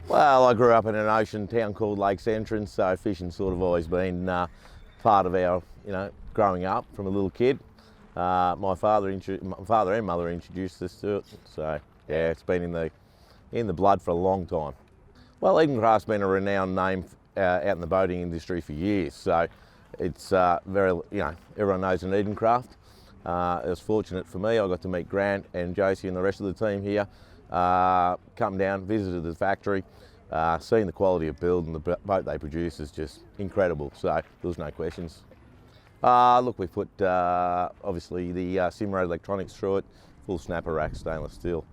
Well, I grew up in an ocean town called Lakes Entrance, so fishing's sort of always been part of our, growing up from a little kid. My father and mother introduced us to it, so yeah, it's been in the blood for a long time. Well, Edencraft's been a renowned name out in the boating industry for years, so it's everyone knows an Edencraft. It was fortunate for me, I got to meet Grant and Josie and the rest of the team here, come down, visited the factory, seeing the quality of build and the boat they produce is just incredible, so there was no questions. Look, we put obviously the Simrad electronics through it, full snapper rack stainless steel.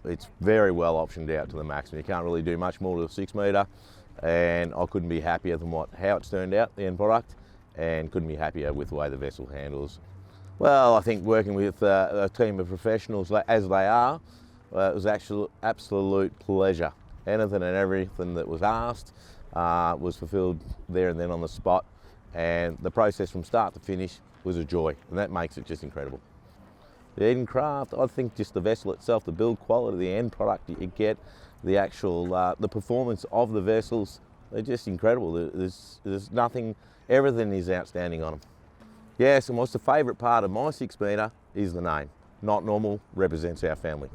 It's very well optioned out to the maximum. You can't really do much more to a 6 metre, and I couldn't be happier than how it's turned out, the end product, and couldn't be happier with the way the vessel handles. Well, I think working with a team of professionals as they are, it was actually absolute pleasure. Anything and everything that was asked was fulfilled there and then on the spot, and the process from start to finish was a joy, and that makes it just incredible. The Edencraft, I think just the vessel itself, the build quality, the end product that you get, the actual, the performance of the vessels, they're just incredible. There's nothing, everything is outstanding on them. Yes, and what's the favourite part of my 6 metre is the name. Not Normal represents our family.